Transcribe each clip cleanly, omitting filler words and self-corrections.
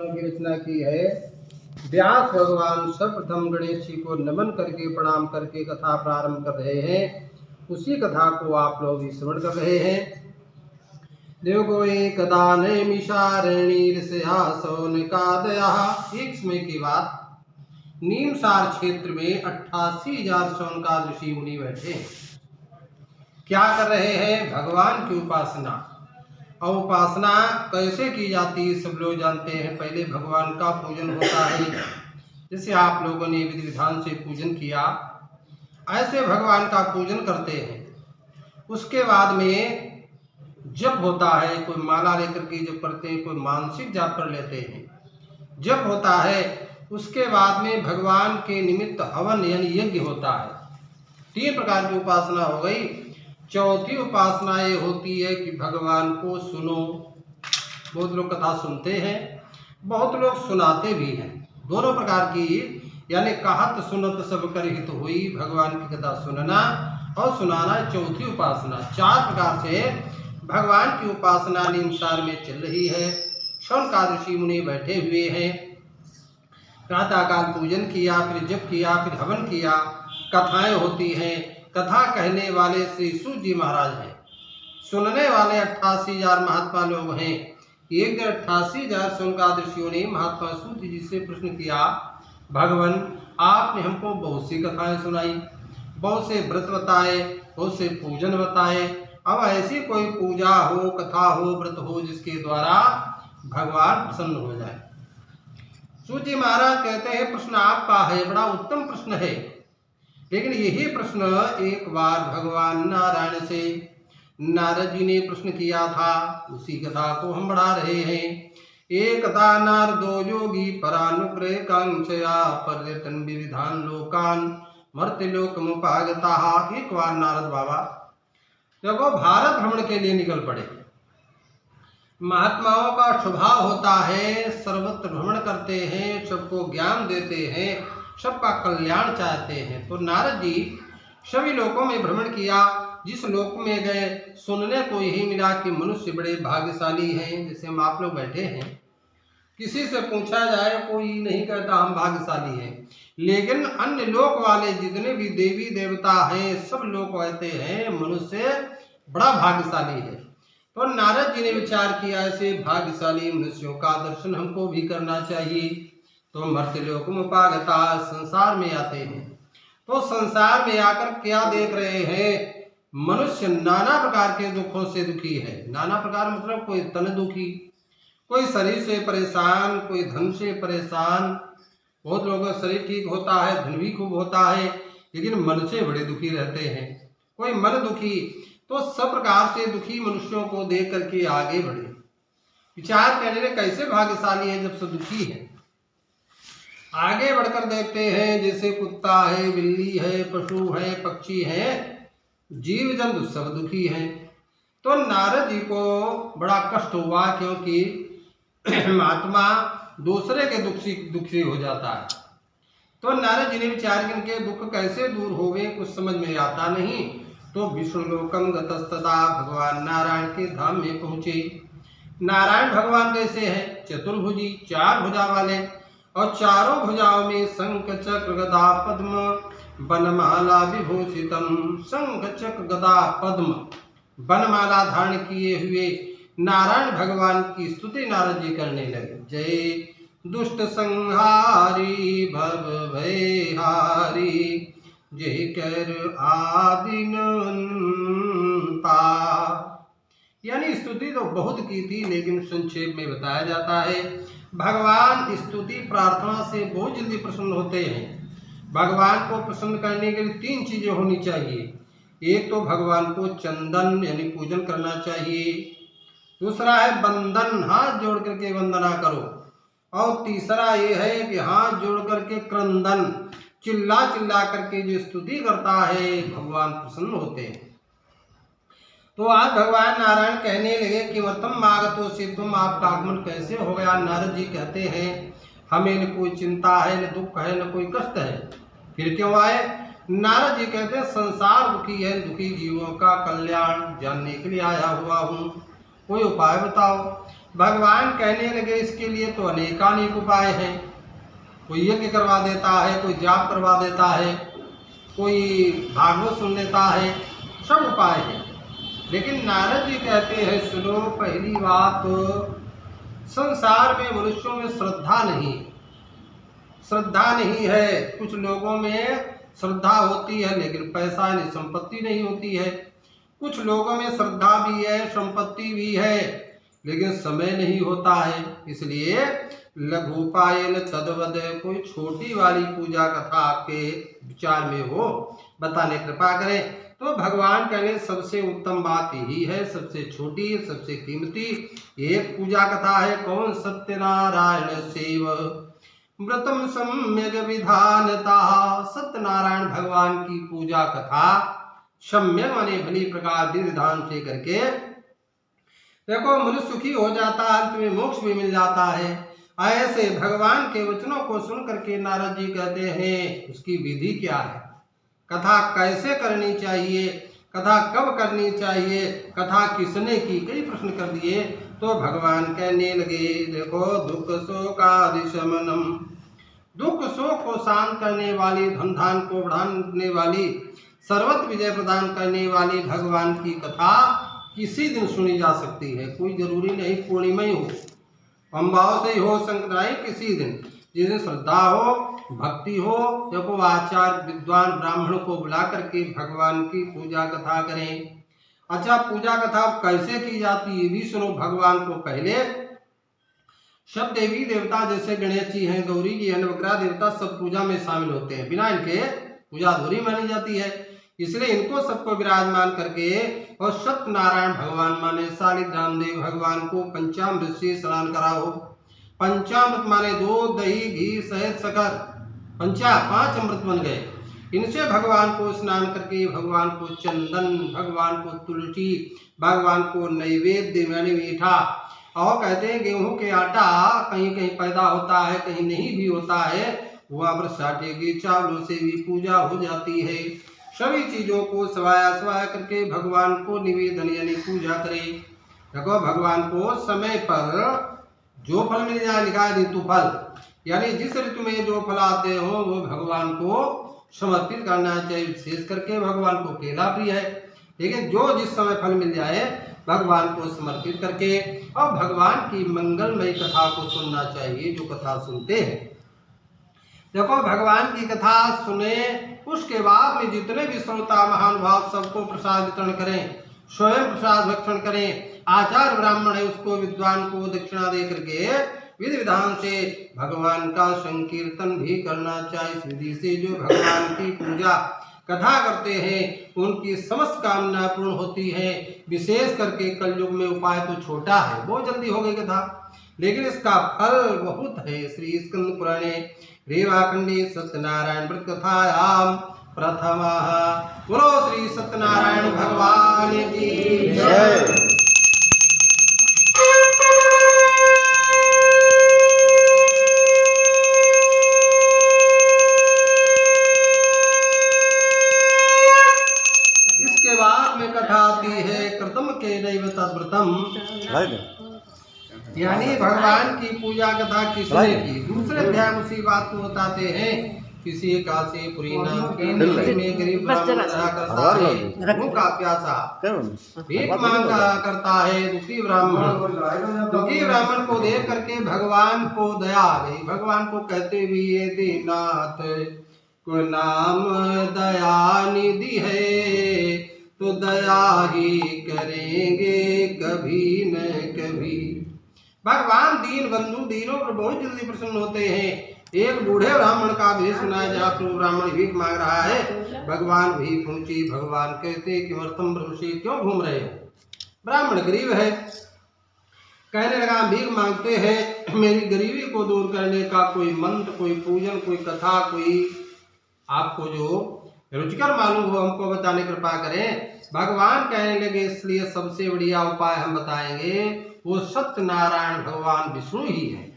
पुराणों की रचना की है। व्यास भगवान सर्वप्रथम गणेश जी को नमन करके प्रणाम करके कथा प्रारंभ कर रहे हैं। उसी कथा को आप लोग श्रवण कर रहे हैं। देखो एकदा एक समय की बात, नीमसार क्षेत्र में 88,000 शौनकाद ऋषि मुनि बैठे। क्या कर रहे हैं? भगवान की उपासना। और उपासना कैसे की जाती है सब लोग जानते हैं। पहले भगवान का पूजन होता है, जैसे आप लोगों ने विधि विधान से पूजन किया, ऐसे भगवान का पूजन करते हैं। उसके बाद में जप होता है, कोई माला लेकर के जप करते हैं, कोई मानसिक जाप कर लेते हैं। जप होता है, उसके बाद में भगवान के निमित्त हवन यानी यज्ञ होता है। 3 प्रकार की उपासना हो गई। चौथी उपासना ये होती है कि भगवान को सुनो। बहुत लोग कथा सुनते हैं, बहुत लोग सुनाते भी हैं। दोनों प्रकार की, यानी कहत सुनत सब कर हित हुई, भगवान की कथा सुनना और सुनाना चौथी उपासना। 4 प्रकार से भगवान की उपासना नीमसार में चल रही है। शौनकाद ऋषि मुनि बैठे हुए हैं। प्रातःकाल पूजन किया, फिर जप किया, फिर हवन किया, कथाएं होती हैं। कथा कहने वाले श्री सूत जी महाराज हैं, सुनने वाले 88,000 महात्मा लोग हैं। एक दिन 88,000 शौनकाद ऋषियों ने महात्मा सूत जी से प्रश्न किया, भगवान आपने हमको बहुत सी कथाएं सुनाई, बहुत से व्रत बताए, बहुत से पूजन बताए, अब ऐसी कोई पूजा हो, कथा हो, व्रत हो जिसके द्वारा भगवान प्रसन्न हो जाए। सूत जी महाराज कहते हैं, प्रश्न आपका है, बड़ा उत्तम प्रश्न है, लेकिन यही प्रश्न एक बार भगवान नारायण से नारद जी ने प्रश्न किया था। उसी कथा को हम बढ़ा रहे हैं। एकदा नारदो योगी परानुग्रह कांक्षया पर्यटन विविधान लोकान मर्त्य लोकमुपागता। एक बार नारद बाबा देखो भारत भ्रमण के लिए निकल पड़े। महात्माओं का स्वभाव होता है सर्वत्र भ्रमण करते हैं, सबको ज्ञान देते हैं, सबका कल्याण चाहते हैं। तो नारद जी सभी लोकों में भ्रमण किया। जिस लोक में गए सुनने को यही मिला कि मनुष्य बड़े भाग्यशाली हैं। जैसे हम आप लोग बैठे हैं, किसी से पूछा जाए कोई नहीं कहता हम भाग्यशाली हैं, लेकिन अन्य लोक वाले जितने भी देवी देवता हैं सब लोग कहते हैं मनुष्य बड़ा भाग्यशाली है। तो नारद जी ने विचार किया, ऐसे भाग्यशाली मनुष्यों का दर्शन हमको भी करना चाहिए। तो मर्त्य लोकमुपागता, संसार में आते हैं। तो संसार में आकर क्या देख रहे हैं? मनुष्य नाना प्रकार के दुखों से दुखी है। नाना प्रकार मतलब कोई तन दुखी, कोई शरीर से परेशान, कोई धन से परेशान। बहुत लोगों का शरीर ठीक होता है, धन भी खूब होता है, लेकिन मन से बड़े दुखी रहते हैं। कोई मन दुखी। तो सब प्रकार से दुखी मनुष्यों को देख करके आगे बढ़े, विचार करने में कैसे भाग्यशाली है जब सब दुखी है। आगे बढ़कर देखते हैं, जैसे कुत्ता है, बिल्ली है, पशु है, पक्षी है, जीव जंतु सब दुखी हैं। तो नारद जी को बड़ा कष्ट हुआ, क्योंकि महात्मा दूसरे के दुखी हो जाता है। तो नारद जी ने विचार कि इनके दुख कैसे दूर होवे, कुछ समझ में आता नहीं। तो विष्णुलोकम गतस्तदा, भगवान नारायण के धाम में पहुंचे। नारायण भगवान कैसे हैं? चतुर्भुजी, 4 भुजा वाले, और चारों भुजाओं में शंख चक्र गदा पद्म बनमाला विभूषितम। शंख चक्र गदा पद्म बनमाला धारण किए हुए नारायण भगवान की स्तुति नारद जी करने लगे। जय दुष्ट संहारी भव भयहारी, जय कर आदिन यानी स्तुति तो बहुत की थी, लेकिन संक्षेप में बताया जाता है। भगवान स्तुति प्रार्थना से बहुत जल्दी प्रसन्न होते हैं। भगवान को प्रसन्न करने के लिए 3 चीजें होनी चाहिए। एक तो भगवान को चंदन यानी पूजन करना चाहिए, दूसरा है बंदन, हाथ जोड़ करके वंदना करो, और तीसरा ये है कि हाथ जोड़ करके क्रंदन, चिल्ला चिल्ला करके जो स्तुति करता है भगवान प्रसन्न होते हैं। तो आज भगवान नारायण कहने लगे कि वर्तम आगतो से तुम, आपका आगमन कैसे हो गया? नारद जी कहते हैं, हमें न कोई चिंता है, न दुख है, न कोई कष्ट है, फिर क्यों आए? नारद जी कहते हैं, संसार दुखी है, दुखी जीवों का कल्याण जानने के लिए आया हुआ हूँ, कोई उपाय बताओ। भगवान कहने लगे इसके लिए तो अनेकानेक उपाय हैं। कोई यज्ञ करवा देता है, कोई जाप करवा देता है, कोई भागवत सुन लेता है, सब उपाय है। लेकिन नारद जी कहते हैं सुनो, पहली बात संसार में मनुष्यों में श्रद्धा नहीं है। कुछ लोगों में श्रद्धा होती है लेकिन पैसा यानी संपत्ति नहीं होती है। कुछ लोगों में श्रद्धा भी है, संपत्ति भी है, लेकिन समय नहीं होता है। इसलिए लघुपायन तद्वद, कोई छोटी वाली पूजा कथा आपके विचार में हो, बताने कृपा करें। तो भगवान कहने सबसे उत्तम बात यही है, सबसे छोटी, सबसे कीमती एक पूजा कथा है। कौन? सत्यनारायण सेव व्रतम सम्यक विधानता। सत्यनारायण भगवान की पूजा कथा सम्यक माने भली प्रकार विधान से करके देखो, मनुष्य सुखी हो जाता है, अंत में मोक्ष भी मिल जाता है। ऐसे भगवान के वचनों को सुन करके नारद जी कहते हैं उसकी विधि क्या है, कथा कैसे करनी चाहिए, कथा कब करनी चाहिए, कथा किसने की, कई प्रश्न कर दिए। तो भगवान कहने लगे देखो, दुख शोकादि शमनम, दुख शोक को शांत करने वाली, धन धान को बढ़ाने वाली, सर्वत्र विजय प्रदान करने वाली भगवान की कथा किसी दिन सुनी जा सकती है। कोई जरूरी नहीं पूर्णिमा ही हो, अम्बाव से ही हो, संक्रांति, किसी दिन जिस दिन श्रद्धा हो, भक्ति हो, देखो आचार्य विद्वान ब्राह्मण को बुला करके भगवान की पूजा कथा करें। अच्छा, पूजा कथा कैसे की जाती है ये भी सुनो। भगवान को पहले सब देवी देवता जैसे गणेश जी हैं, गौरी जी हैं, नवग्रह देवता सब पूजा में शामिल होते हैं, बिना इनके पूजा अधूरी मानी जाती है। इसलिए इनको सबको विराजमान करके और सत्यनारायण भगवान माने शालिग्राम देव भगवान को पंचामृत से स्नान कराओ। पंचामृत माने दूध, दही, घी, शहद, शक्कर, पांच अमृत बन गए। इनसे भगवान को स्नान करके भगवान को चंदन, भगवान को तुलसी, भगवान को नैवेद्य यानी मीठा, और कहते हैं गेहूं के आटा कहीं कहीं पैदा होता है, कहीं नहीं भी होता है, वहां पर साटे के चावलों से भी पूजा हो जाती है। सभी चीजों को सवाया करके भगवान को निवेदन यानी पूजा करें। देखो, भगवान को समय पर जो फल मिल जाए, लिखा है ऋतु फल, यानी जिस ऋतु में जो फल आते हो वो भगवान को समर्पित करना चाहिए। विशेष करके भगवान को केला प्रिय है, लेकिन जो जिस समय फल मिल जाए भगवान को समर्पित करके और भगवान की मंगलमय कथा को सुनना चाहिए। जो कथा सुनते हैं, देखो भगवान की कथा सुने, उसके बाद में जितने भी श्रोता महानुभाव सबको प्रसाद वितरण करें, स्वयं प्रसाद भक्षण करें। आचार्य ब्राह्मण है उसको, विद्वान को दक्षिणा दे करके विधि विधान से भगवान का संकीर्तन भी करना चाहिए। इस विधि से जो भगवान की पूजा कथा करते हैं उनकी समस्त कामना पूर्ण होती है। विशेष करके कलयुग में उपाय तो छोटा है, बहुत जल्दी हो गई कथा, लेकिन इसका फल बहुत है। श्री स्कंद पुराणे रेवाखंडी सत्यनारायण व्रत कथायाम प्रथमा। बोलो श्री सत्यनारायण भगवान की जय। इसके बाद में कथा आती है कृतम के नैव तद्व्रतम, यानी भगवान की पूजा कथा किसने की। दूसरे अध्याय उसी बात को बताते हैं। किसी काशीपुरी नाम की नगरी में गरीब ब्राह्मण रहा करता है, भूखा प्यासा भीख मांगा करता है। दुखी ब्राह्मण को देख करके भगवान को दया आ गई। भगवान को कहते भी ये दीनाथ को नाम दया निधि है, तो दया ही करेंगे कभी न कभी। भगवान दीन बंधु, दीनों पर बहुत जल्दी प्रसन्न होते हैं। एक बूढ़े ब्राह्मण का भेष सुनाया जहाँ तो ब्राह्मण भीख मांग रहा है, भगवान भीख ऊंची। भगवान कहते किमर्थम ब्रह्मषि, क्यों घूम रहे हो। ब्राह्मण गरीब है, कहने लगा भीख मांगते हैं, मेरी गरीबी को दूर करने का कोई मंत्र, कोई पूजन, कोई कथा, कोई आपको जो रुचिकर मालूम हो हमको बताने कृपा करें। भगवान कहने लगे इसलिए सबसे बढ़िया उपाय हम बताएंगे, वो सत्यनारायण भगवान विष्णु ही है।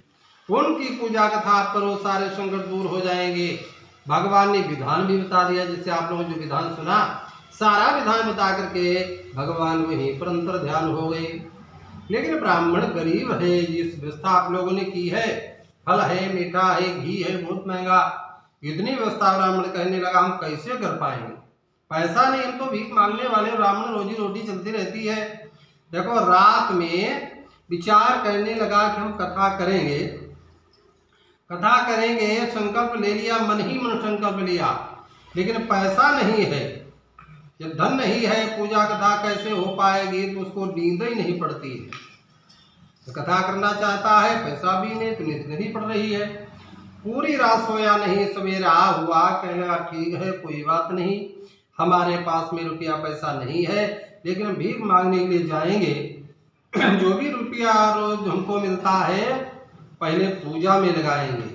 उनकी पूजा कथा आप करो, सारे संकट दूर हो जाएंगे। भगवान ने विधान भी बता दिया, जिससे आप लोगों ने जो विधान सुना, सारा विधान बता करके भगवान वहीं पर अंतर ध्यान हो गए। लेकिन ब्राह्मण गरीब है, जिस व्यवस्था आप लोगों ने की है, फल है, मीठा है, घी है, बहुत महंगा, इतनी व्यवस्था ब्राह्मण कहने लगा हम कैसे कर पाएंगे, पैसा नहीं, हम तो भीख मांगने वाले ब्राह्मण, रोजी रोटी चलती रहती है। देखो रात में विचार करने लगा कि हम कथा करेंगे, कथा करेंगे, संकल्प ले लिया, मन ही मन संकल्प लिया, लेकिन पैसा नहीं है, जब धन नहीं है पूजा कथा कैसे हो पाएगी, तो उसको नींद ही नहीं पड़ती है। तो कथा करना चाहता है, पैसा भी नहीं, तो नींद नहीं पड़ रही है, पूरी रात सोया नहीं, सवेरा हुआ, कहने लगा ठीक है कोई बात नहीं, हमारे पास में रुपया पैसा नहीं है, लेकिन भीख मांगने के लिए जाएंगे, जो भी रुपया रोज हमको मिलता है पहले पूजा में लगाएंगे,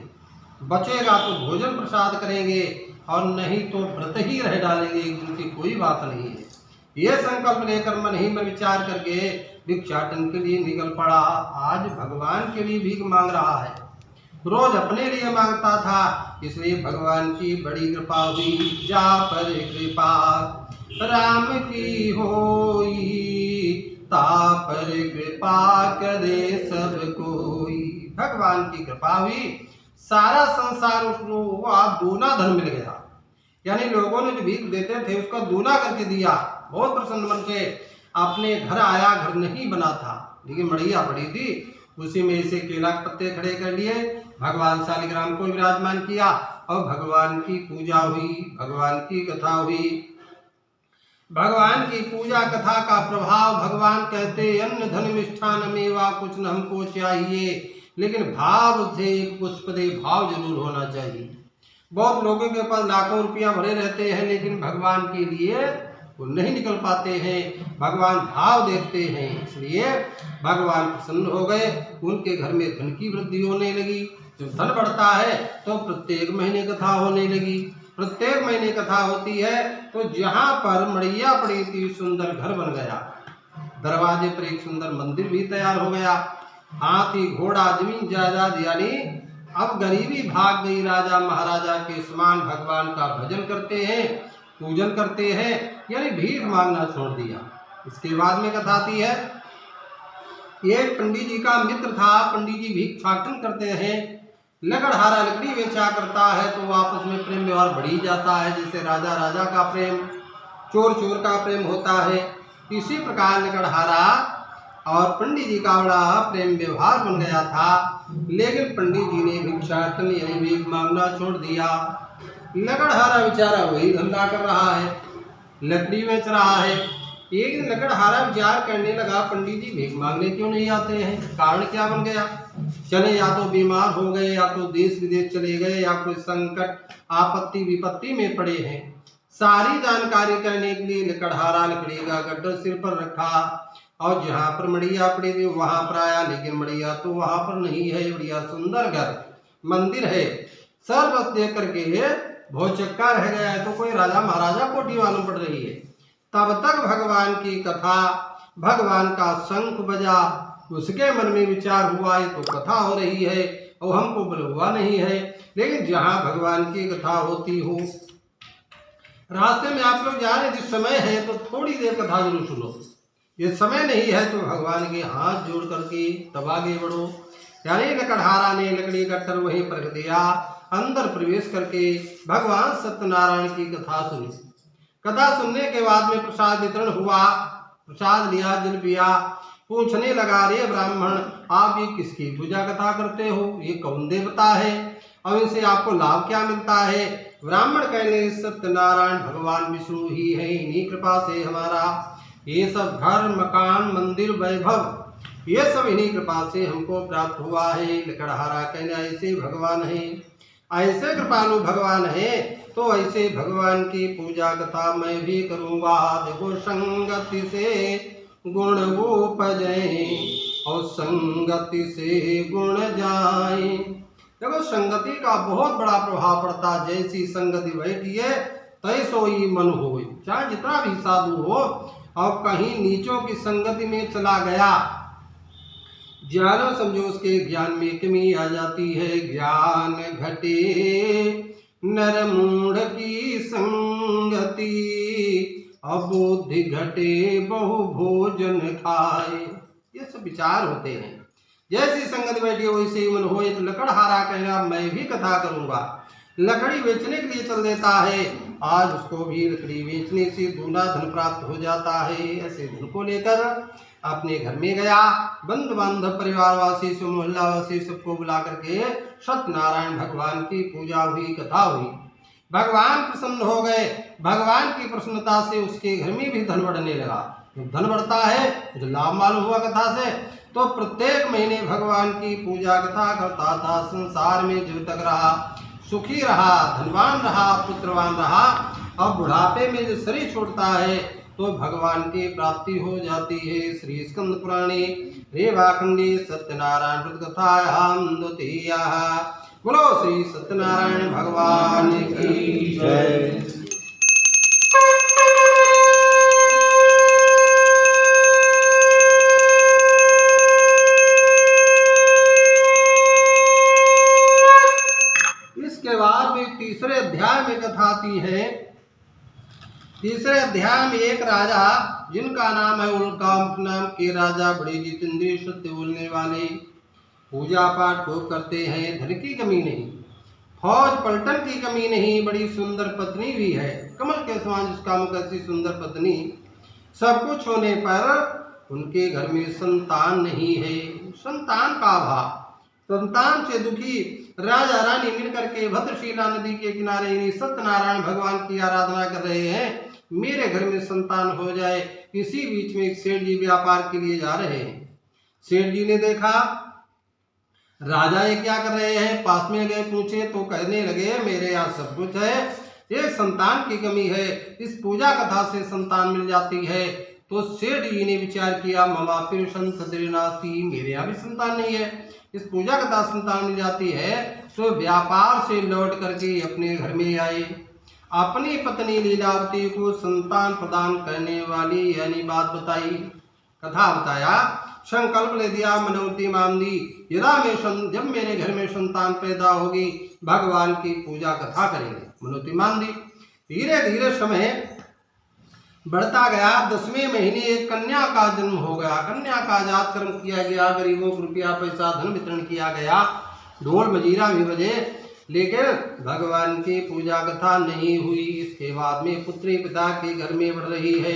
बचेगा तो भोजन प्रसाद करेंगे, और नहीं तो व्रत ही रह डालेंगे, एक दिन की कोई बात नहीं है। ये संकल्प लेकर मन ही में विचार करके भिक्षाटन के लिए निकल पड़ा। आज भगवान के लिए भीख मांग रहा है, रोज अपने लिए मांगता था, इसलिए भगवान की बड़ी कृपा हुई। जा पर कृपा राम की होई, ता पर कृपा करे सब कोई। भगवान की कृपा हुई, सारा संसार उसको दूना धन मिल गया, यानी लोगों ने जो भीख देते थे उसका दूना करके दिया। बहुत प्रसन्न मन से अपने घर आया, घर नहीं बना था लेकिन मड़िया पड़ी थी, उसी में से केला के पत्ते खड़े कर लिए, भगवान शालिग्राम को विराजमान किया और भगवान की पूजा हुई, भगवान की कथा हुई। भगवान की पूजा कथा का प्रभाव, भगवान कहते अन्न धन मिष्ठान मेवा कुछ न हमको चाहिए, लेकिन भाव से पुष्प दे, भाव जरूर होना चाहिए। बहुत लोगों के पास लाखों रुपया भरे रहते हैं, लेकिन भगवान के लिए वो नहीं निकल पाते हैं, भगवान भाव देखते हैं, इसलिए भगवान प्रसन्न हो गए, उनके घर में धन की वृद्धि होने लगी। जब धन बढ़ता है तो प्रत्येक महीने कथा होने लगी, प्रत्येक महीने कथा होती है, तो जहाँ पर मड़ैया पड़ी थी सुंदर घर बन गया, दरवाजे पर एक सुंदर मंदिर भी तैयार हो गया, हाथी घोड़ा जमीन जायदाद, यानी अब गरीबी भाग गई, राजा महाराजा के समान भगवान का भजन करते हैं, पूजन करते हैं, यानी भीख मांगना छोड़ दिया। इसके बाद में कथा आती है, एक पंडित जी का मित्र था, पंडित जी भिक्षाटन करते हैं, लकड़हारा लकड़ी बेचा करता है, तो आपस में प्रेम व्यवहार बढ़ी जाता है, जैसे राजा राजा का प्रेम, चोर चोर का प्रेम होता है, इसी प्रकार लकड़हारा और पंडित जी का बड़ा प्रेम व्यवहार बन गया था। लेकिन पंडित जी ने भिक्षाटन यानी भीख मांगना छोड़ दिया। लकड़हारा बेचारा वही धंधा कर रहा है, लकड़ी बेच रहा है। एक दिन लकड़हारा विचार करने लगा, पंडित जी भीख मांगने क्यों नहीं आते हैं, कारण क्या बन गया, चले या तो बीमार हो गए, या तो देश विदेश चले गए, या कोई संकट आपत्ति विपत्ति में पड़े हैं। सारी जानकारी करने के लिए लकड़हारा लकड़ी का गड्ढा सिर पर रखा, और जहाँ पर मड़िया पड़ी थी वहां पर आया, लेकिन मड़िया तो वहां पर नहीं है, बढ़िया सुंदर घर मंदिर है, सर्वत देख करके भौचक्का रह गया है, तो कोई राजा महाराजा कोठी मालूम पड़ रही है। तब तक भगवान की कथा, भगवान का शंख बजा, उसके मन में विचार हुआ ये तो कथा हो रही है और हमको बुलवा नहीं है, लेकिन जहाँ भगवान की कथा होती हो, रास्ते में आप लोग जा रहे जिस समय है तो थोड़ी देर कथा जरूर सुनो, ये समय नहीं है तो भगवान के हाथ जोड़ करके तब आगे बढ़ो। यानी लकड़हारा ने लकड़ी का टर वहीं पर रख दिया, अंदर प्रवेश करके भगवान सत्यनारायण की कथा सुनी। कथा सुनने के बाद में प्रसाद वितरण हुआ, प्रसाद लिया, जल पिया, पूछने लगा, रे ब्राह्मण आप ये किसकी पूजा कथा करते हो, ये कौन देवता है और इनसे आपको लाभ क्या मिलता है। ब्राह्मण कहने, सत्यनारायण भगवान विष्णु ही है, इन्हीं कृपा से हमारा ये सब घर मकान मंदिर वैभव ये सब इन्हीं कृपा से हमको प्राप्त हुआ है। लकड़हारा कहने, ऐसे भगवान है, ऐसे कृपालु भगवान है, तो ऐसे भगवान की पूजा कथा मैं भी करूँगा। देखो संगति से गुण उपजे और संगति से गुण जाए। देखो संगति का बहुत बड़ा प्रभाव पड़ता, जैसी संगति बैठी है तैसो ही मन हो, चाहे जितना भी साधु हो और कहीं नीचों की संगति में चला गया, ज्ञान समझो उसके ज्ञान में कमी आ जाती है। ज्ञान घटे नर मूढ़ की संगति, अबुद्धि घटे बहु भोजन खाए। ये सब विचार होते हैं। जैसी संगत बैठी वैसे ही मन होए, तो लकड़हारा कहेगा मैं भी कथा करूंगा। लकड़ी बेचने के लिए चल देता है, आज उसको भी लकड़ी बेचने से दूना धन प्राप्त हो जाता है। ऐसे धन को लेकर अपने घर में गया, बंधु बांधव परिवारवासी सब मोहल्लावासी सबको बुला करके सत्यनारायण भगवान की पूजा हुई, कथा हुई। भगवान प्रसन्न हो गए। भगवान की प्रसन्नता से उसके घर में भी धन बढ़ने लगा। जब धन बढ़ता है तो लाभ मालूम हुआ कथा से, तो प्रत्येक महीने भगवान की पूजा कथा करता था। संसार में जब तक रहा सुखी रहा, धनवान रहा, पुत्रवान रहा। अब बुढ़ापे में जो शरीर छोड़ता है तो भगवान की प्राप्ति हो जाती है। श्री स्कंद पुराणे रेवाखंडी सत्यनारायण व्रत कथायाम द्वितीयः। बोलो श्री सत्यनारायण भगवान की जय। इसके बाद में तीसरे अध्याय में कथा आती है। तीसरे अध्याय में एक राजा, जिनका नाम है उल्का नाम के राजा, बड़े जितेंद्रिय सत्य बोलने वाले, पूजा पाठ खूब करते हैं, धन की कमी नहीं, फौज पलटन की कमी नहीं, बड़ी सुंदर पत्नी भी है, कमल के समान जिसका मुख, ऐसी सुंदर पत्नी। सब कुछ होने पर उनके घर में संतान नहीं है, संतान का अभाव। संतान से दुखी राजा रानी मिलकर के भद्रशिला नदी के किनारे सत्यनारायण भगवान की आराधना कर रहे हैं, मेरे घर में संतान हो जाए। इसी बीच में एक सेठ जी व्यापार के लिए जा रहे हैं। सेठ जी ने देखा राजा ये क्या कर रहे हैं, पास में गए, पूछे तो कहने लगे मेरे यहाँ सब कुछ है, एक संतान की कमी है, इस पूजा कथा से संतान मिल जाती है। तो सेठ जी ने विचार किया ममापिर संतति नास्ति, मेरे यहाँ भी संतान नहीं है, इस पूजा कथा संतान मिल जाती है। तो व्यापार से लौट करके अपने घर में आए, अपनी पत्नी लीलावती को संतान प्रदान करने वाली यानी बात बताई, कथा बताया, संकल्प ले दिया, मनोती मान दी, जब मेरे घर में संतान पैदा होगी भगवान की पूजा कथा करेंगे, मनोती मान दी। धीरे धीरे समय बढ़ता गया। 10वें महीने एक कन्या का जन्म हो गया, कन्या का जात कर्म किया गया, गरीबों को रुपया पैसा धन वितरण किया गया, ढोल मजीरा भी बजे, लेकिन भगवान की पूजा कथा नहीं हुई। इसके बाद में पुत्री पिता के घर में बढ़ रही है।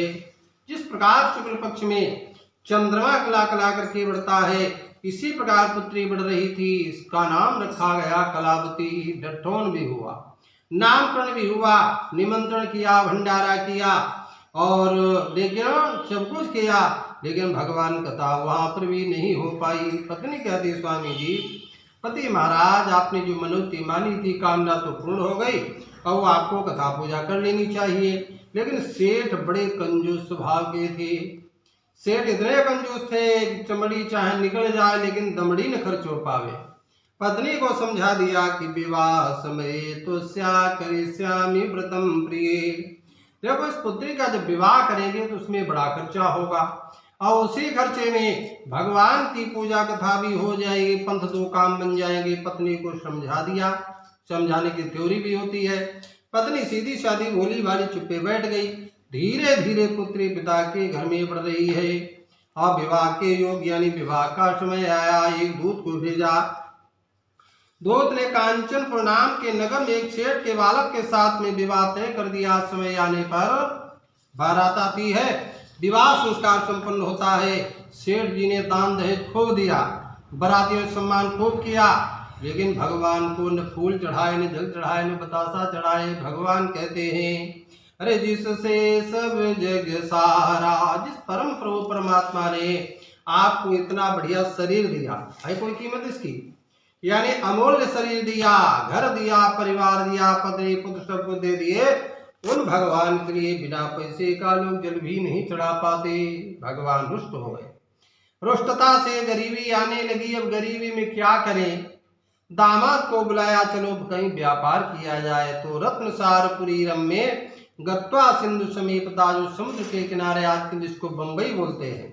जिस प्रकार शुक्ल पक्ष में चंद्रमा कला कला करके बढ़ता है, इसी प्रकार पुत्री बढ़ रही थी। इसका नाम रखा गया कलावती। डठोन भी हुआ, नामकरण भी हुआ, निमंत्रण किया, भंडारा किया और लेकिन सब कुछ किया, लेकिन भगवान कथा वहां पर भी नहीं हो पाई। पत्नी कहती स्वामी जी, पति महाराज आपने जो मनोती मानी थी कामना तो पूर्ण हो गई, अब आपको कथा पूजा कर लेनी चाहिए। लेकिन सेठ बड़े कंजूस स्वभाव के थे। सेठ इतने कंजूस थे, चमड़ी चाहे निकल जाए लेकिन दमड़ी न खर्च हो पावे। पत्नी को समझा दिया कि विवाह समय तो स्या करिष्यामि व्रतम प्रिय, देखो इस पुत्री का जब विवाह करेंगे तो उसमें बड़ा खर्चा होगा और उसी खर्चे में भगवान की पूजा कथा भी हो जाएगी, पंथ 2 काम बन जाएंगे। पत्नी को समझा दिया, समझाने की थ्योरी भी होती है। पत्नी सीधी सादी भोली भाली चुप्पे बैठ गई। धीरे धीरे पुत्री पिता के घर में बढ़ रही है और विवाह के योग यानी विवाह का समय आया। एक दूत को भेजा, दूत ने कांचनपुर नाम के नगर में एक सेठ के बालक के साथ में विवाह तय कर दिया। समय आने पर बारात आती है, विवाह संस्कार संपन्न होता है। सेठ जी ने दान दहेज खूब दिया, बरातियों सम्मान खूब किया, लेकिन भगवान को न फूल चढ़ाए, न जल चढ़ाए, न बतासा चढ़ाए। भगवान कहते हैं अरे जिससे सब जग सारा, जिस परम प्रभु परमात्मा ने आपको इतना बढ़िया शरीर दिया है, कोई कीमत इसकी, यानी अमूल्य शरीर दिया, घर दिया, परिवार दिया, पत्नी पुत्र सबको दे दिए, उन भगवान के लिए बिना पैसे का लोग जल भी नहीं चढ़ा पाते। भगवान रुष्ट हो गए, रुष्टता से गरीबी आने लगी। अब गरीबी में क्या करें, दामाद को बुलाया, चलो कहीं व्यापार किया जाए। तो रत्नसारपुरी रम में गत्वा सिंधु समीपता, जो समुद्र के किनारे आजकल जिसको बंबई बोलते हैं,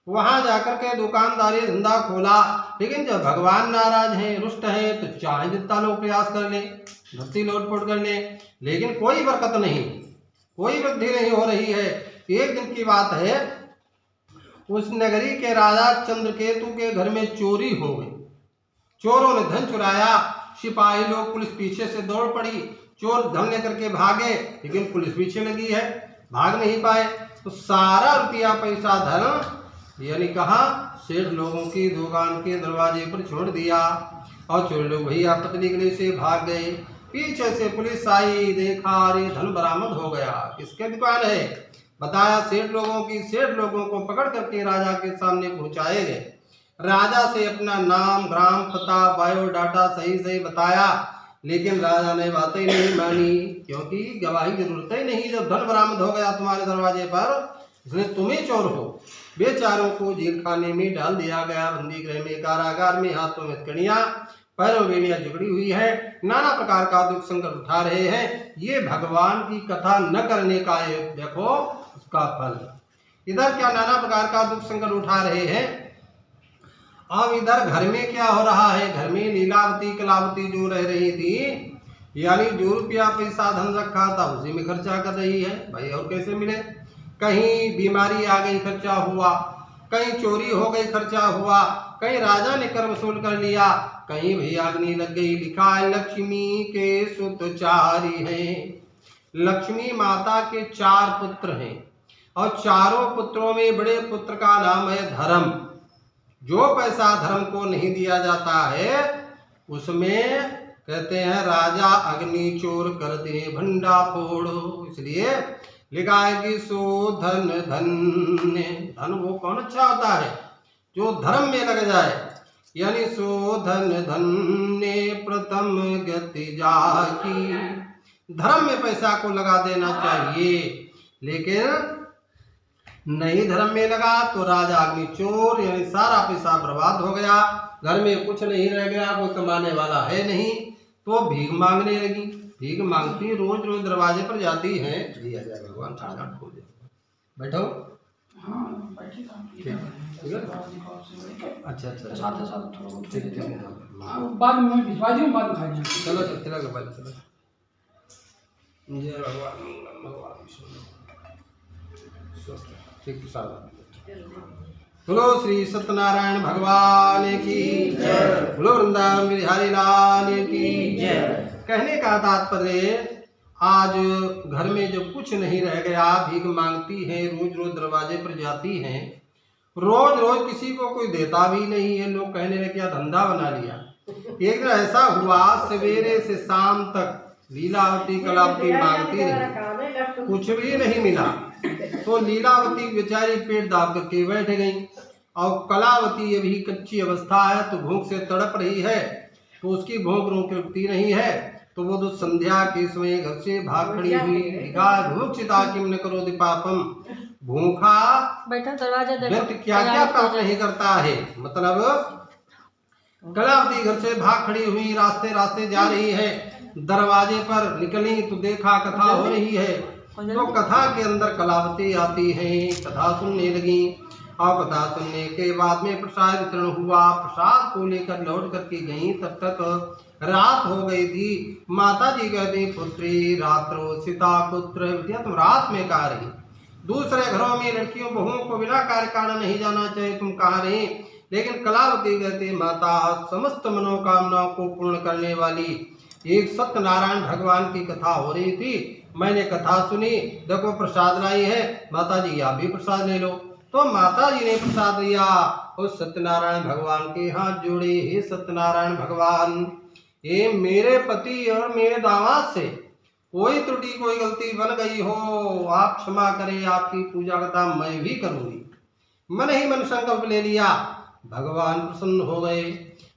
वहां जाकर के दुकानदारी धंधा खोला। लेकिन जब भगवान नाराज हैं, रुष्ट हैं, तो चाहे जितना लोग प्रयास कर ले, धरती लोटपोट कर ले, लेकिन कोई बरकत नहीं, कोई वृद्धि नहीं हो रही है। एक दिन की बात है, उस नगरी के राजा चंद्रकेतु के घर में चोरी हो गई। चोरों ने धन चुराया, सिपाही लोग पुलिस पीछे से दौड़ पड़ी, चोर धन लेकर के भागे, लेकिन पुलिस पीछे लगी है, भाग नहीं पाए। तो सारा रुपया पैसा धन यानी कहा सेठ लोगों की दुकान के दरवाजे पर छोड़ दिया और चोर लोग भैया पत्नी गली से भाग गए। पीछे से पुलिस आई, देखा अरे धन बरामद हो गया। किसके दुकान है? बताया सेठ लोगों की। सेठ लोगों को पकड़ करके राजा के सामने पहुंचाए गए। राजा से अपना नाम, ग्राम, पता, बायोडाटा सही सही बताया, लेकिन राजा ने बातें नहीं मानी, क्योंकि गवाही की जरूरत ही नहीं। जब धन बरामद हो गया तुम्हारे दरवाजे पर, इसलिए तुम ही चोर हो। बेचारों को जेल खाने में डाल दिया गया, बंदी गृह में, कारागार में, हाथों में कड़ियां, पैरों में बेड़ियां जुड़ी हुई है, नाना प्रकार का दुख संकट उठा रहे हैं। ये भगवान की कथा न करने का एक देखो उसका फल। इधर क्या नाना प्रकार का दुख संकट उठा रहे हैं। अब इधर घर में क्या हो रहा है? घर में लीलावती कलावती जो रह रही थी, यानी जो रुपया पैसा धन रखा था उसी में खर्चा कर रही है। भाई और कैसे मिले? कहीं बीमारी आ गई, खर्चा हुआ, कहीं चोरी हो गई, खर्चा हुआ, कहीं राजा ने कर वसूल कर लिया, कहीं भैया अग्नि लग गई। लिखा है लक्ष्मी के सुत चारि हैं। लक्ष्मी माता के 4 पुत्र हैं और चारों पुत्रों में बड़े पुत्र का नाम है धर्म। जो पैसा धर्म को नहीं दिया जाता है उसमें कहते हैं राजा अग्नि चोर कर दे भंडा फोड़ो। इसलिए लिखा है कि सो धन धन्य। धन वो कौन अच्छा होता है? जो धर्म में लग जाए, यानी सो धन धन्य प्रथम गति जाकी। धर्म में पैसा को लगा देना चाहिए, लेकिन नहीं धर्म में लगा तो राजा अग्नि चोर, यानी सारा पैसा बर्बाद हो गया, घर में कुछ नहीं रह गया, कोई कमाने वाला है नहीं, तो भीख मांगने लगी। भीख मांगती, रोज रोज दरवाजे पर जाती है। दिया जाए भगवान, छाट खोल दे। बैठो। अच्छा अच्छा, ठीक है, बाद में भिजवा दूं, बाद में खा लेंगे। चलो चलो के बाद चलो। जय भगवान, भगवान विष्णु। ठीक बोलो श्री सत्यनारायण भगवान की जय, बोलो वृंदावन बिहारी लाल की जय। कहने का तात्पर्य, आज घर में जब कुछ नहीं रह गया, भीख मांगती है, रोज रोज दरवाजे पर जाती हैं, रोज रोज किसी को कोई देता भी नहीं है। लोग कहने लगे क्या धंधा बना लिया। एक दिन ऐसा हुआ, सवेरे से शाम तक लीलावती कलावती मांगती रही, कुछ भी नहीं मिला। तो लीलावती बेचारी पेट दाब करके बैठ गई, और कलावती अभी कच्ची अवस्था है तो भूख से तड़प रही है, तो उसकी भूख रुकती नहीं है। तो वो तो संध्या के समय घर से भाग खड़ी हुई। भूक्षिता किम न करो पापम। भूखा बैठा दरवाजा व्यक्ति क्या क्या पाप नहीं करता है। मतलब कलावती घर से भाग खड़ी हुई, रास्ते रास्ते जा रही है, दरवाजे पर निकली तो देखा कथा हो रही है। तो कथा के अंदर कलावती आती है, कथा सुनने लगी, और कथा सुनने के बाद में प्रसाद वितरण हुआ। प्रसाद को लेकर लौट करके गई, तब तक रात हो गई थी। माता जी कहती पुत्री रात्रो सीता पुत्र, बिटिया तुम रात में कहाँ रही? दूसरे घरों में लड़कियों बहुओं को बिना कार्य कारण नहीं जाना चाहिए, तुम कहाँ रही? लेकिन कलावती कहती माता समस्त मनोकामनाओं को पूर्ण करने वाली एक सत्यनारायण भगवान की कथा हो रही थी, मैंने कथा सुनी, देखो प्रसाद लाई है, माता जी आप भी प्रसाद ले लो। तो माता जी ने प्रसाद लिया और सत्यनारायण भगवान के हाथ जोड़े, हे सत्यनारायण भगवान, ये मेरे पति और मेरे दामाद से कोई त्रुटि कोई गलती बन गई हो, आप क्षमा करें, आपकी पूजा कथा मैं भी करूंगी। मन ही मन संकल्प ले लिया। भगवान प्रसन्न हो गए।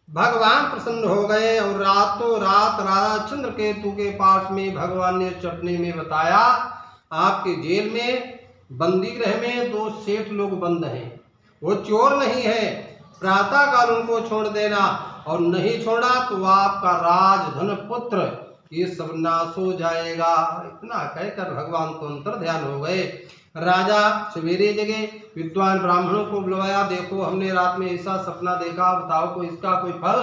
भगवान प्रसन्न हो गए और रातों रात राजा चंद्रकेतु के पास में भगवान ने चटनी में बताया, आपके जेल में बंदी गृह में 2 सेठ लोग बंद हैं, वो चोर नहीं है, प्रातः काल उनको छोड़ देना, और नहीं छोड़ा तो आपका राजधन पुत्र ये सब नाश हो जाएगा। इतना कहकर भगवान तो अंतर ध्यान हो गए। राजा सवेरे जगे, विद्वान ब्राह्मणों को बुलवाया, देखो हमने रात में ऐसा सपना देखा, बताओ कोई इसका कोई फल।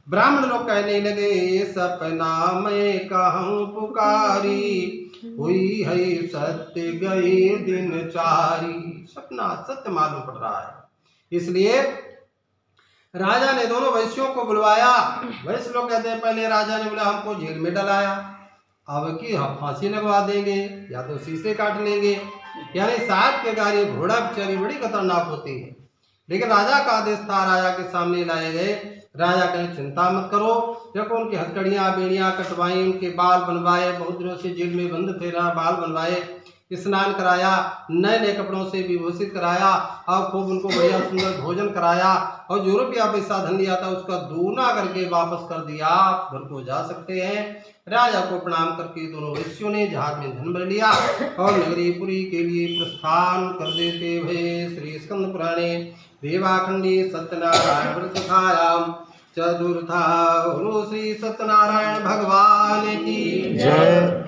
ब्राह्मण लोग कहने लगे, सपना मैं कहूँ पुकारी, हुई है सत्य गए दिन चारी। सपना सत्य मालूम पड़ रहा है। इसलिए राजा ने दोनों वैश्यों को बुलवाया। वैश्य लोग कहते हैं, पहले राजा ने बोला हमको जेल में डलाया, अब की हम फांसी लगवा देंगे या तो शीशे काट लेंगे, यानी साथ के गाड़ी घोड़ा बेचारी बड़ी खतरनाक होती है। लेकिन राजा का आदेश था, राजा के सामने लाए गए। राजा कहे चिंता मत करो। देखो उनकी हथकड़ियां बेड़ियां कटवाई, उनके बाल बनवाए, बहुत दिनों से जेल में बंद थे ना, बाल बनवाए, स्नान कराया, नए नए कपड़ों से विभूषित कराया और खूब उनको बढ़िया सुंदर भोजन कराया और जो रुपया पैसा धन लिया था उसका दूना करके वापस कर दिया। आप घर को जा सकते हैं। राजा को प्रणाम करके दोनों वैश्यों ने जहाज में धन भर लिया और नगरीपुरी के लिए प्रस्थान कर देते हुए श्री स्कंद पुराणे देवाखंडी सत्यनारायण व्रत कथायाम चतुर्था श्री सत्यनारायण भगवान की जय।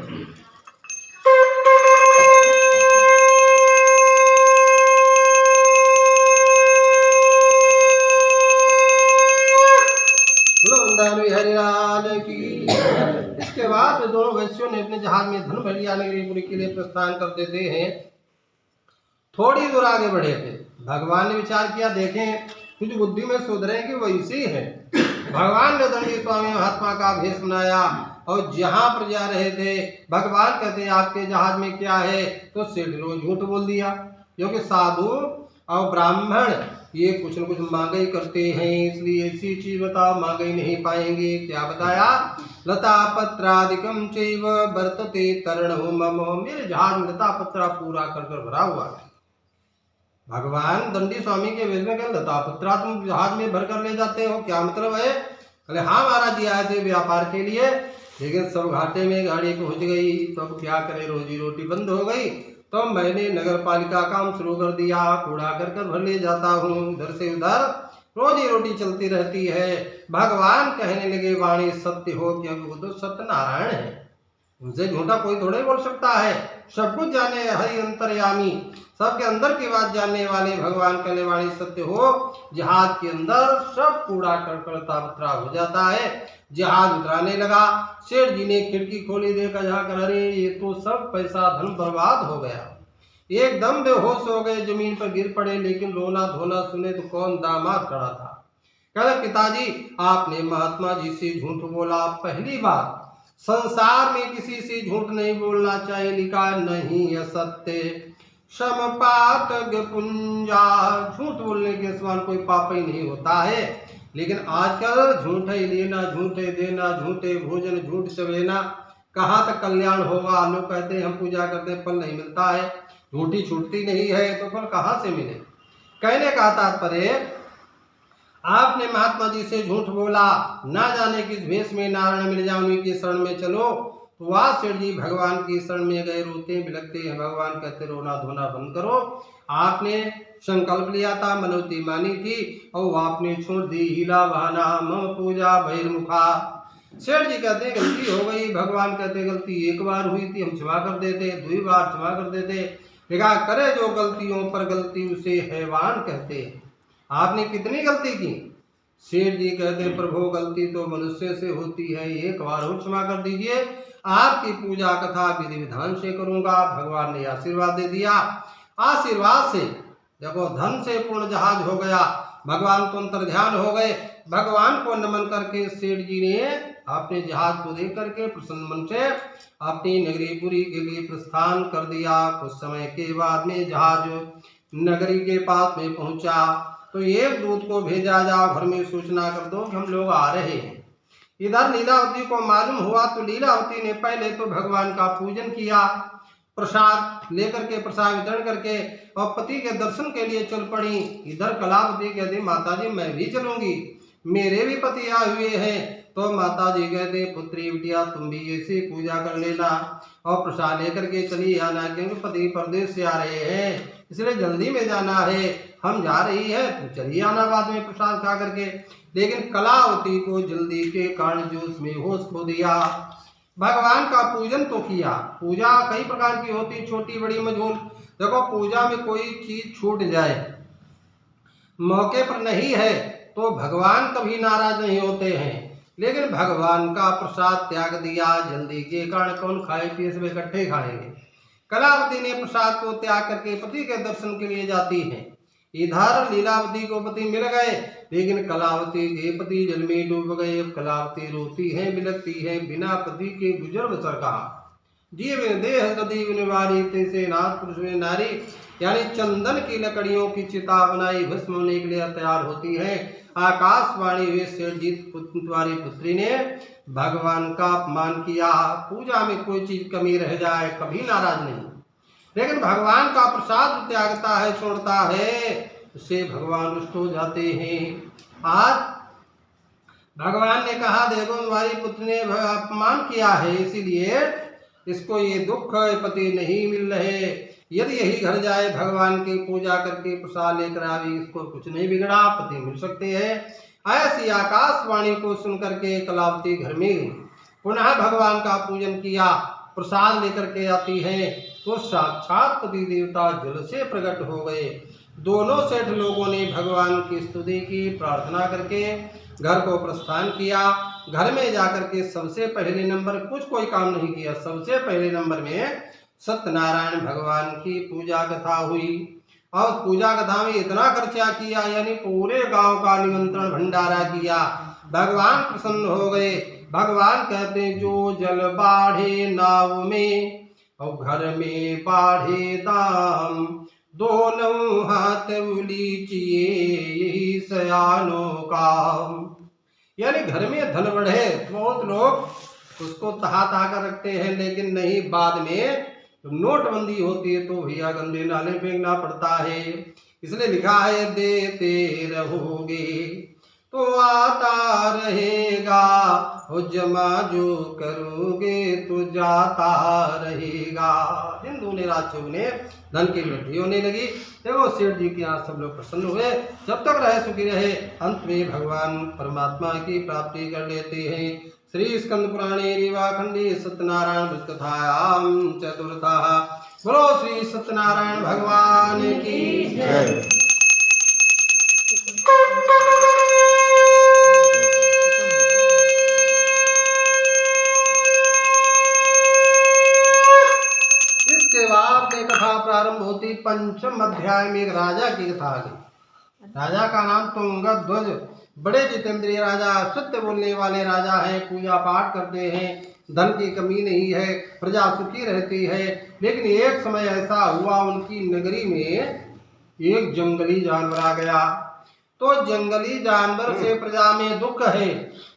हरिलाल की। इसके बाद दोनों वैश्यों ने अपने जहाज में धन भर लिया, नगरीपुरी के लिए प्रस्थान कर देते हैं। थोड़ी दूर आगे बढ़े थे, भगवान ने विचार किया, देखें कुछ बुद्धि में सुधरे कि वैसी है। भगवान ने दंडी स्वामी महात्मा का भेष बनाया और जहां पर जा रहे थे भगवान कहते हैं आपके जहाज में क्या है, तो सेठ लोग झूठ बोल दिया, क्योंकि साधु और ब्राह्मण ये कुछ न कुछ मांगे करते हैं, इसलिए ऐसी चीज बताओ मांगे नहीं पाएंगे। क्या बताया, लता पत्रादिकम चैव वर्तते तरणो मम, मेरे जहाज में लता पत्रा पूरा कर कर भरा हुआ है। भगवान दंडी स्वामी के वेश में कहे लता पत्रा तुम जहाज में भर कर ले जाते हो, क्या मतलब है? अरे हाँ महाराज जी आए थे व्यापार के लिए, लेकिन सब घाटे में गाड़ी पहुंच गई, तो अब क्या करे, रोजी रोटी बंद हो गई, तो मैंने नगर पालिका काम शुरू कर दिया, कूड़ा कर कर भर ले जाता हूँ, इधर से उधर रोजी रोटी चलती रहती है। भगवान कहने लगे वाणी सत्य हो, क्योंकि वो तो सत्यनारायण है, उनसे झूठा कोई थोड़े बोल सकता है। सब कुछ जाने हरि अंतर्यामी, सबके अंदर की बात जानने वाले भगवान कहने वाणी सत्य हो। जहाज के अंदर सब कूड़ा करकड़ता बतरा हो जाता है। जहाज उतराने लगा, सेठ जी ने खिड़की खोली, देखा जाकर अरे ये तो सब पैसा धन बर्बाद हो गया। एकदम बेहोश हो गए, जमीन पर गिर पड़े, लेकिन रोना धोना सुने तो कौन, दामाद खड़ा था। कहते पिताजी आपने महात्मा जी से झूठ बोला, पहली बार संसार में किसी से झूठ नहीं बोलना चाहिए, लिखा नहीं असत्य समपातक पुंजा, झूठ बोलने के समान कोई पाप ही नहीं होता है। लेकिन आजकल झूठे लेना, झूठे देना, झूठे भोजन, झूठ चबेना, कहाँ तक कल्याण होगा। लोग कहते हैं हम पूजा करते हैं, फल नहीं मिलता है, झूठी छूटती नहीं है, तो फल कहाँ से मिले। कहने का तात्पर्य, आपने महात्मा जी से झूठ बोला, ना जाने किस भेष में नारायण मिल जाए, उन्हीं की शरण में चलो। तो वह सेठ जी भगवान की शरण में गए, रोते बिलखते हैं। भगवान कहते रोना धोना बंद करो, आपने संकल्प लिया था, मनौती मानी थी और आपने छोड़ दी, हिला बहाना मम पूजा बहिर्मुखा। सेठ जी कहते गलती हो गई। भगवान कहते गलती एक बार हुई थी, हम क्षमा कर देते, 2 बार क्षमा कर देते, लिखा करे जो गलतियों पर गलती उसे हैवान कहते। आपने कितनी गलती की? सेठ जी कहते प्रभु गलती तो मनुष्य से होती है, एक बार हो क्षमा कर दीजिए, आपकी पूजा कथा विधि विधान से करूंगा। भगवान ने आशीर्वाद दे दिया। आशीर्वाद से देखो धन से पूर्ण जहाज हो गया, भगवान को अंतर्ध्यान हो गए। भगवान को नमन करके सेठ जी ने अपने जहाज को देख करके प्रसन्न मन से अपनी नगरीपुरी के लिए प्रस्थान कर दिया। कुछ समय के बाद में जहाज नगरी के पास में पहुंचा, तो एक दूत को भेजा, जाओ घर में सूचना कर दो कि हम लोग आ रहे हैं। इधर लीलावती को मालूम हुआ, तो लीलावती ने पहले तो भगवान का पूजन किया, प्रसाद लेकर के, प्रसाद वितरण करके और पति के दर्शन के लिए चल पड़ी। इधर कलावती कहती माताजी मैं भी चलूंगी, मेरे भी पति आए हुए हैं। तो माताजी कहते पुत्री बिटिया तुम भी ऐसे पूजा कर लेना और प्रसाद लेकर के चली आना, क्योंकि पति परदेश से आ रहे हैं, इसलिए जल्दी में जाना है, हम जा रही है, तुम चली आना बाद में प्रसाद खा करके। लेकिन कलावती को जल्दी के कारण जोश में होश खो दिया। भगवान का पूजन तो किया, पूजा कई प्रकार की होती, छोटी बड़ी मझोल। देखो पूजा में कोई चीज छूट जाए, मौके पर नहीं है, तो भगवान कभी नाराज नहीं होते हैं। लेकिन भगवान का प्रसाद त्याग दिया। जल्दी के कारण कौन खाए पिए, सब इकट्ठे खाएंगे। कलावती ने प्रसाद को त्याग करके पति के दर्शन के लिए जाती है। इधर लीलावती को पति मिल गए, लेकिन कलावती के पति जल में डूब गए। कलावती रोती है, बिलखती है, बिना पति के गुजर बसर कहा। जीव देह नदी निवारी, तैसे नाथ पुरुष में नारी, यानी चंदन की लकड़ियों की चिता बनाई भस्म होने के लिए तैयार होती है। आकाशवाणी हुए सेठजीत तुम्हारी पुत्री ने भगवान का अपमान किया। पूजा में कोई चीज कमी रह जाए कभी नाराज नहीं, लेकिन भगवान का प्रसाद त्यागता है, छोड़ता है, उससे भगवान रुष्ट हो जाते हैं। आज भगवान ने कहा देखो तुम्हारी पुत्री ने अपमान किया है, इसीलिए इसको ये दुख पति नहीं मिल रहे। यदि यही घर जाए भगवान की पूजा करके प्रसाद लेकर आवी, इसको कुछ नहीं बिगड़ा, पति मिल सकते हैं। ऐसी आकाशवाणी को सुनकर के कलावती घर में पुनः भगवान का पूजन किया। प्रसाद लेकर के आती है तो साक्षात पति देवता जल से प्रकट हो गए। दोनों सेठ लोगों ने भगवान की स्तुति की, प्रार्थना करके घर को प्रस्थान किया। घर में जाकर के सबसे पहले नंबर कुछ कोई काम नहीं किया, सबसे पहले नंबर में सत्यनारायण भगवान की पूजा कथा हुई। और पूजा कथा में इतना खर्चा किया, यानी पूरे गांव का निमंत्रण भंडारा किया। भगवान प्रसन्न हो गए। भगवान कहते हैं जो जल बाढ़े नाव में और घर में बाढ़े दाम, दोनों हाथ उलीचिए यही सयानों काम। यानी घर में धन बढ़े, बहुत लोग उसको तहा तहा कर रखते हैं, लेकिन नहीं, बाद में नोटबंदी होती है तो भैया गंदे नाले फेंकना पड़ता है। इसलिए लिखा है देते रहोगे तो आता रहेगा, और जमा जो करोगे तो जाता रहेगा। हिंदू ने राज्यों ने धन की वृद्धि होने लगी। देखो सेठ जी के यहाँ सब लोग प्रसन्न हुए, जब तक रहे सुखी रहे। अंत में भगवान परमात्मा की प्राप्ति कर लेते हैं। श्री स्कंद पुराणे रीवाखंडी सत्यनारायण कथायाम चतुर्था। बोलो श्री सत्यनारायण भगवान की जय। इसके बाद में कथा प्रारंभ होती। पंचम अध्याय में एक राजा की कथा आ गई। राजा का नाम तुंगध्वज, बड़े जितेंद्रिय राजा, सत्य बोलने वाले राजा हैं, पूजा पाठ करते हैं, धन की कमी नहीं है, प्रजा सुखी रहती है। लेकिन एक समय ऐसा हुआ उनकी नगरी में एक जंगली जानवर आ गया। तो जंगली जानवर से प्रजा में दुख है।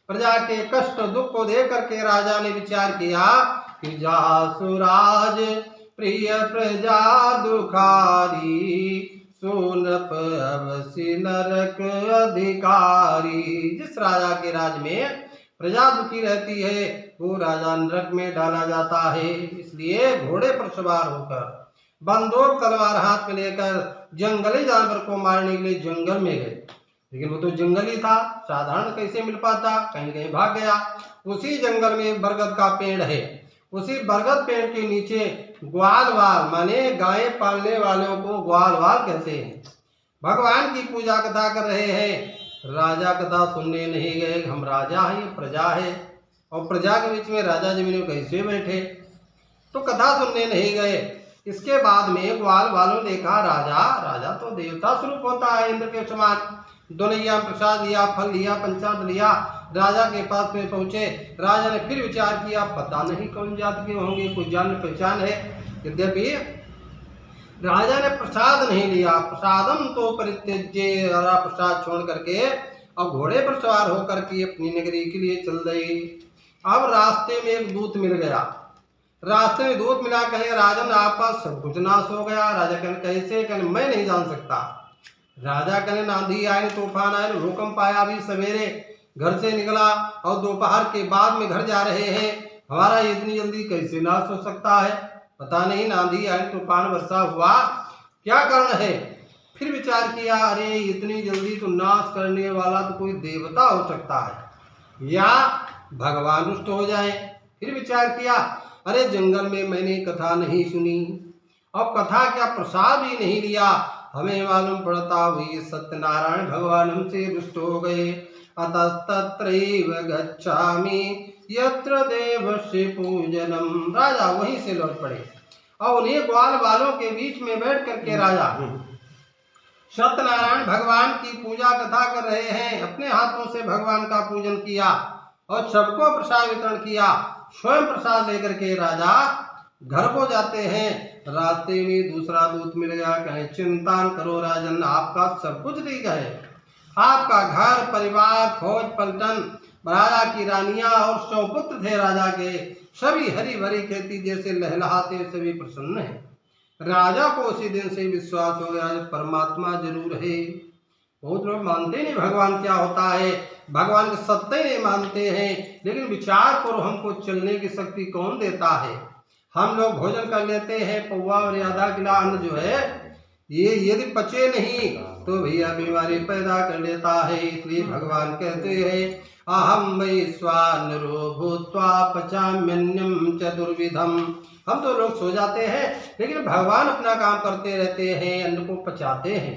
प्रजा के कष्ट दुख को देख करके राजा ने विचार किया कि जासुराज प्रिय प्रजा दुखारी, सोनप अवसि नरक अधिकारी। जिस राजा के राज में प्रजा दुखी रहती है वो राजा नरक में डाला जाता है। इसलिए घोड़े पर सवार होकर, बंदूक तलवार हाथ में लेकर जंगली जानवर को मारने के लिए जंगल में गए। लेकिन वो तो जंगली था, साधारण कैसे मिल पाता, कहीं कहीं भाग गया। उसी जंगल में बरगद का पेड़ है, उसी बरगद पेड़ के नीचे ग्वालवाल, माने गाय पालने वालों को ग्वालवाल कहते हैं, भगवान की पूजा कथा कर रहे हैं। राजा कथा सुनने नहीं गए। हम राजा हैं, प्रजा है, और प्रजा के बीच में राजा जमीन में कैसे बैठे, तो कथा सुनने नहीं गए। इसके बाद में ग्वाल वालों ने देखा राजा तो देवता स्वरूप होता है, इंद्र के समान। दोनैया प्रसाद लिया, फल लिया, पंचामृत लिया, राजा के पास में पहुंचे। राजा ने फिर विचार किया, पता नहीं कौन जात के होंगे, कोई जान पहचान है। यद्यपि राजा ने प्रसाद नहीं लिया, प्रसादम तो परित्यज्य, प्रसाद छोड़ करके अब घोड़े पर सवार होकर के अपनी नगरी के लिए चल गई। अब रास्ते में एक दूत मिल गया। रास्ते में दूत मिला, कहे राजन आपका सब कुछ नाश हो गया। राजा कहने कैसे, कहने मैं नहीं जान सकता। राजा कहने आंधी आए, तूफान आए, भूकंप आया, अभी सवेरे घर से निकला और दोपहर के बाद में घर जा रहे हैं, हमारा इतनी जल्दी कैसे नाश हो सकता है, पता नहीं आंधी आए, तूफान वर्षा हुआ, क्या कारण है। फिर विचार किया, अरे इतनी जल्दी तो नाश करने वाला तो कोई देवता हो सकता है या भगवान रुष्ट हो जाए। फिर विचार किया, अरे जंगल में मैंने कथा नहीं सुनी, अब कथा क्या प्रसाद भी नहीं लिया, हमें मालूम पड़ता हुई सत्यनारायण भगवान हमसे रुष्ट हो गए। अतस्तत्रैव गच्छामि यत्र देवस्य पूजनम। राजा वहीं से लौट पड़े और उन्हें ग्वाल बालों के बीच में बैठ करके राजा सत्यनारायण भगवान की पूजा कथा कर रहे हैं। अपने हाथों से भगवान का पूजन किया और सबको प्रसाद वितरण किया। स्वयं प्रसाद लेकर के राजा घर को जाते हैं। रास्ते में दूसरा दूत मिल गया, कहे चिंता न करो राजन, आपका सब कुछ ठीक है। आपका घर परिवार फौज पलटन राजा की रानियां और 100 पुत्र थे राजा के, सभी हरी भरी खेती जैसे लहलहाते सभी प्रसन्न है। राजा को उसी दिन से विश्वास हो गया परमात्मा जरूर है। बहुत लोग मानते नहीं भगवान क्या होता है, भगवान के सत्य नहीं मानते हैं। लेकिन विचार करो, हमको चलने की शक्ति कौन देता है। हम लोग भोजन कर लेते हैं, पौवा और आधा किलो अन्न जो है ये यदि पचे नहीं तो भैया बीमारी पैदा कर लेता है। इसलिए भगवान कहते हैं अहम वैश्वानरो भूत्वा पचाम्यन्नम चतुर्विधम। हम तो लोग सो जाते हैं लेकिन भगवान अपना काम करते रहते हैं, अन्न को पचाते हैं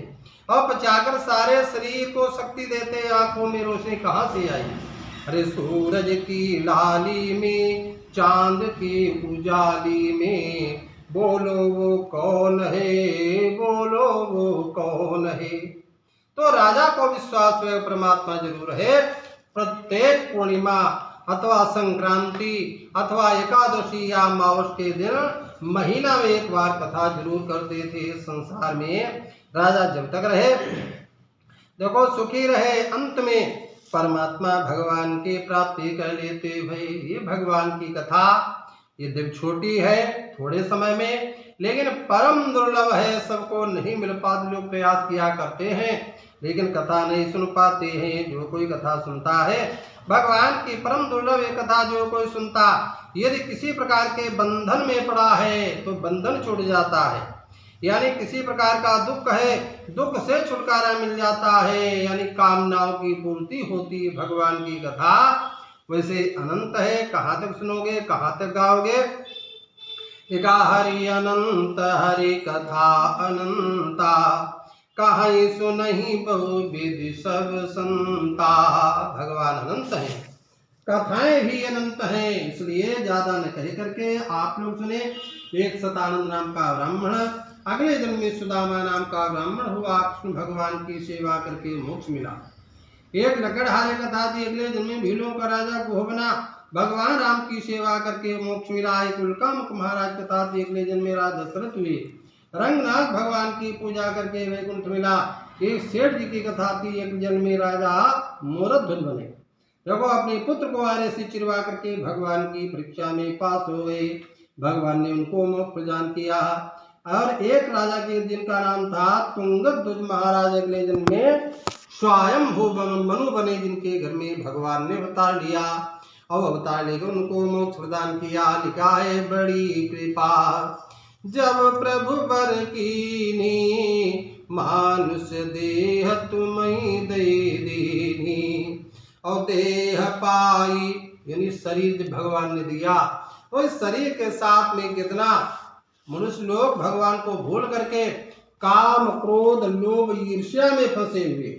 और पचाकर सारे शरीर को शक्ति देते हैं। आंखों में रोशनी कहाँ से आई? अरे सूरज की लाली में चांद की उजाली में, बोलो वो कौन है, बोलो वो कौन है। तो राजा को विश्वास है परमात्मा जरूर है। प्रत्येक पूर्णिमा अथवा संक्रांति अथवा एकादशी या अमावस के दिन महीना में एक बार कथा जरूर करते थे। संसार में राजा जब तक रहे देखो सुखी रहे, अंत में परमात्मा भगवान की प्राप्ति कर लेते। भाई ये भगवान की कथा ये दिव्य छोटी है थोड़े समय में, लेकिन परम दुर्लभ है, सबको नहीं मिल पाती। लोग प्रयास किया करते हैं लेकिन कथा नहीं सुन पाते हैं। जो कोई कथा सुनता है भगवान की परम दुर्लभ ये कथा जो कोई सुनता, यदि किसी प्रकार के बंधन में पड़ा है तो बंधन छूट जाता है, यानी किसी प्रकार का दुख है दुख से छुटकारा मिल जाता है, यानी कामनाओं की पूर्ति होती है। भगवान की कथा वैसे अनंत है, कहाँ तक सुनोगे कहाँ तक गाओगे। एका हरि अनंत हरि कथा अनंता, कहीं सुनहि बहुविधि सब संता। भगवान अनंत है, कथाएं भी अनंत हैं, इसलिए ज्यादा न कह करके आप लोग सुने। एक सतानंद नाम का ब्राह्मण अगले जन्म में सुदामा नाम का ब्राह्मण हुआ, कृष्ण भगवान की सेवा करके मोक्ष मिला। एक लकड़हारे कथा थी, अगले जन्म में भीलों का राजा गोह बना, भगवान राम की सेवा करके मोक्ष मिला। एक उल्कामुख महाराज कथा थी, अगले जन्म में राजा दशरथ हुए, रंगनाथ भगवान की पूजा करके वैकुंठ मिला। एक सेठ जी की कथा थी, एक जन्म में राजा मोरध्वज बने, देखो अपने पुत्र को आरे से चिरवा करके भगवान की परीक्षा में पास हो गए, भगवान ने उनको मोक्ष प्रदान किया। और एक राजा के जिनका नाम था तुंगध्वज महाराज, अगले जन्म में स्वयं मनु बने, जिनके घर में भगवान ने अवतार लिया और अवतार लेकर उनको मोक्ष प्रदान किया। लिखा है बड़ी कृपा जब प्रभु बर कीनी, मानुष देह तुम्हें दे दीनी, और देह पाई यानी शरीर जब भगवान ने दिया, उस शरीर के साथ में कितना मनुष्य लोग भगवान को भूल करके काम क्रोध लोभ ईर्ष्या में फंसे हुए।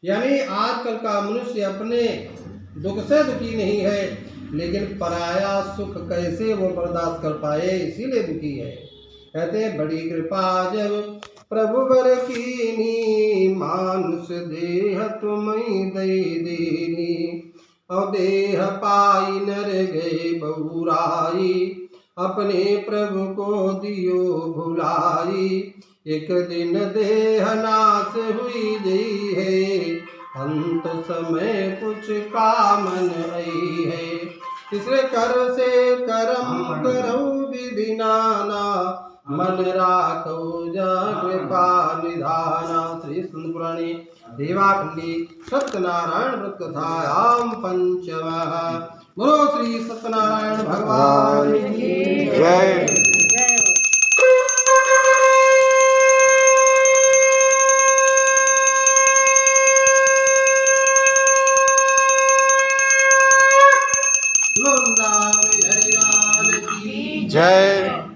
यानी आजकल का मनुष्य अपने दुख से दुखी नहीं है, लेकिन पराया सुख कैसे वो बर्दाश्त कर पाए, इसीलिए दुखी है। कहते बड़ी कृपा जब प्रभु बर कीनी, मानुष देह तुम्हें दे दीनी, और देह पाई नर गए बहुराई, अपने प्रभु को दियो भुलाई। एक दिन देह नाश हुई गई है, अंत समय कुछ कामन आई है। तीसरे कर से करम करो विधि नाना, मन राखो जा कृपा निधाना। श्री सुंदर पुराणे देवाखंडी सत्यनारायण व्रत कथायाम पंचमः। बोलो श्री सत्यनारायण भगवान की जय। जय।